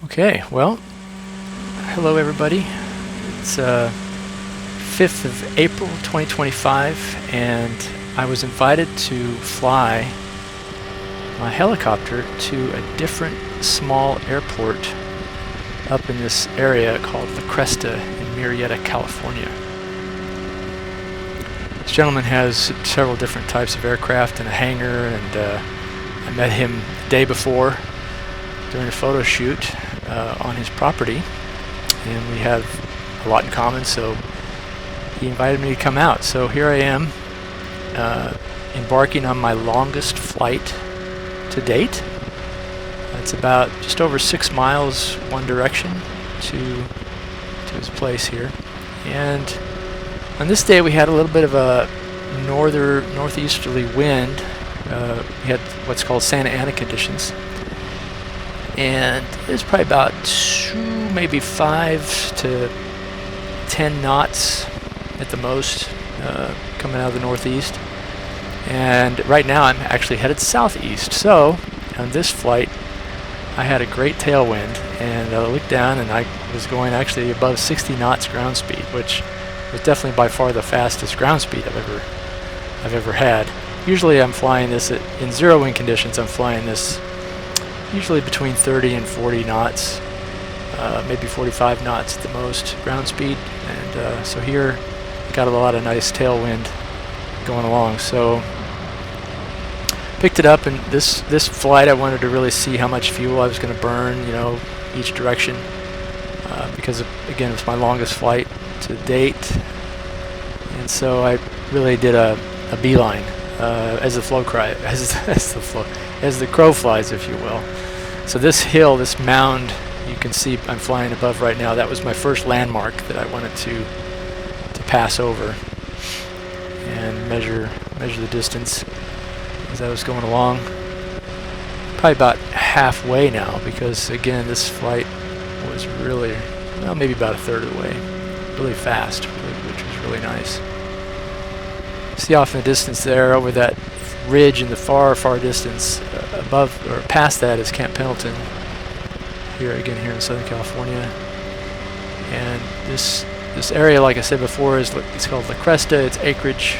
Okay, well, hello everybody. It's 5th of April 2025, and I was invited to fly my helicopter to a different small airport up in this area called La Cresta in Murrieta, California. This gentleman has several different types of aircraft and a hangar, and I met him the day before during a photo shoot on his property, and we have a lot in common, so he invited me to come out. So here I am, embarking on my longest flight to date. It's about just over 6 miles one direction to his place here. And on this day we had a little bit of a northeasterly wind. We had what's called Santa Ana conditions, and it was probably about maybe 5 to 10 knots at the most coming out of the northeast. And right now I'm actually headed southeast. So on this flight I had a great tailwind, and I looked down and I was going actually above 60 knots ground speed, which was definitely by far the fastest ground speed I've ever had. Usually I'm flying this in zero wind conditions. I'm flying this usually between 30 and 40 knots, maybe 45 knots at the most ground speed. And so here got a lot of nice tailwind going along. So picked it up, and this flight I wanted to really see how much fuel I was going to burn, each direction, because again, it's my longest flight to date. And so I really did a beeline, as the crow flies, if you will. So this hill, this mound you can see I'm flying above right now, that was my first landmark that I wanted to pass over and measure the distance as I was going along. Probably about halfway now, because again, this flight was really, well, maybe about a third of the way, really fast, which was really nice. See off in the distance there, over that ridge in the far distance, above or past that is Camp Pendleton, here in Southern California. And this area, like I said before, it's called La Cresta. It's acreage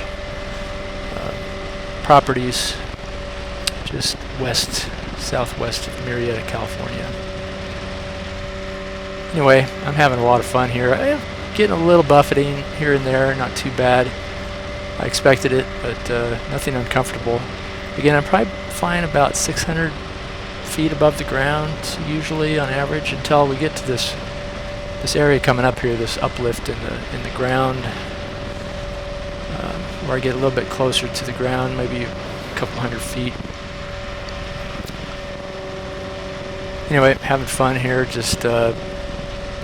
properties just southwest of Murrieta, California. Anyway, I'm having a lot of fun here. I'm getting a little buffeting here and there, not too bad. I expected it, but nothing uncomfortable. Again, I'm probably flying about 600 feet above the ground, usually on average, until we get to this area coming up here, this uplift in the ground, where I get a little bit closer to the ground, maybe a couple hundred feet. Anyway, having fun here, just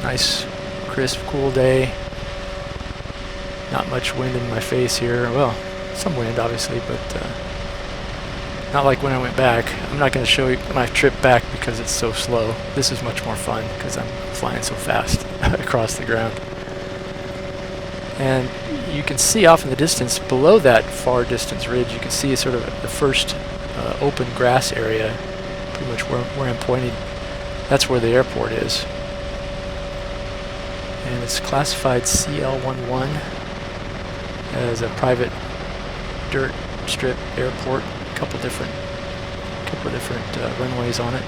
nice, crisp, cool day. Not much wind in my face here. Well, some wind obviously, but not like when I went back. I'm not going to show you my trip back because it's so slow. This is much more fun because I'm flying so fast across the ground. And you can see off in the distance, below that far distance ridge, you can see sort of the first open grass area, pretty much where I'm pointing. That's where the airport is. And it's classified CL11 as a private dirt strip airport. A couple different runways on it.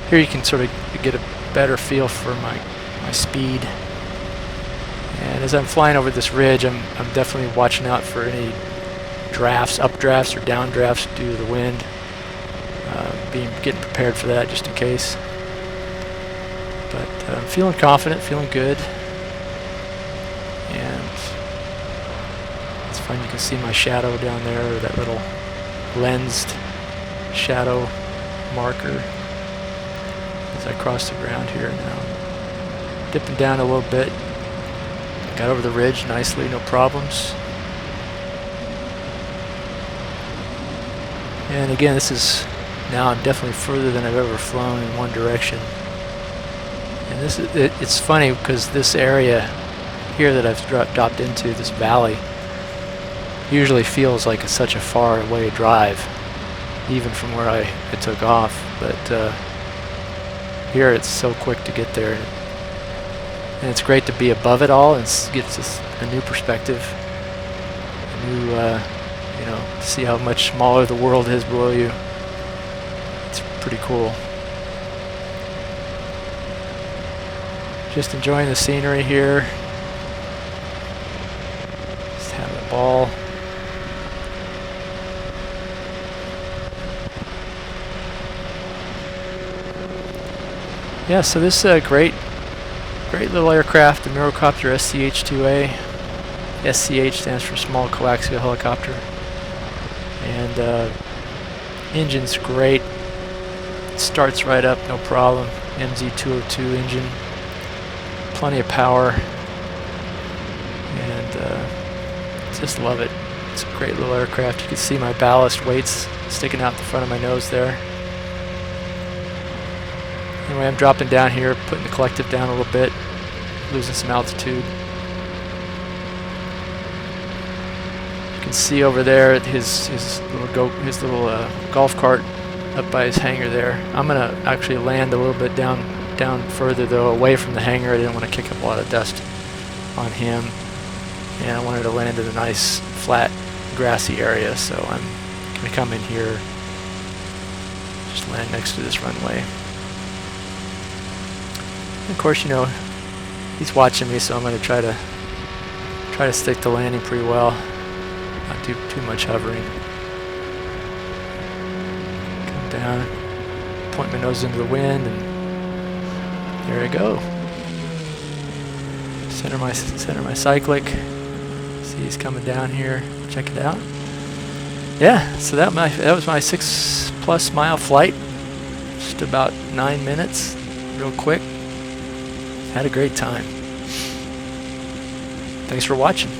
Here you can sort of get a better feel for my speed. And as I'm flying over this ridge, I'm definitely watching out for any drafts, updrafts or downdrafts due to the wind. Getting prepared for that just in case. But I'm feeling confident, feeling good, and it's fun. You can see my shadow down there, or that little lensed shadow marker as I cross the ground here now. Dipping down a little bit. Got over the ridge nicely, no problems. And again, now I'm definitely further than I've ever flown in one direction. And it's funny because this area here that I've dropped into, this valley, usually feels like it's such a far away drive, even from where I took off. But here it's so quick to get there, and it's great to be above it all and gets us a new perspective, a new, you know, to see how much smaller the world is below you. It's pretty cool. Just enjoying the scenery here. Just having a ball. Yeah, so this is a great little aircraft, the Mirocopter SCH-2A. SCH stands for Small Coaxial Helicopter. And engine's great. It starts right up, no problem. MZ202 engine. Plenty of power. And just love it. It's a great little aircraft. You can see my ballast weights sticking out the front of my nose there. Anyway, I'm dropping down here, putting the collective down a little bit, losing some altitude. You can see over there his little golf cart up by his hangar there. I'm gonna actually land a little bit down further though, away from the hangar. I didn't want to kick up a lot of dust on him, and I wanted to land in a nice flat grassy area, so I'm gonna come in here, just land next to this runway. And of course, you know, he's watching me, so I'm going to try to stick to landing pretty well, not do too much hovering. Come down, point my nose into the wind, and there I go. Center my cyclic. See, he's coming down here. Check it out. Yeah, so that was my 6+ mile flight. Just about 9 minutes, real quick. Had a great time. Thanks for watching.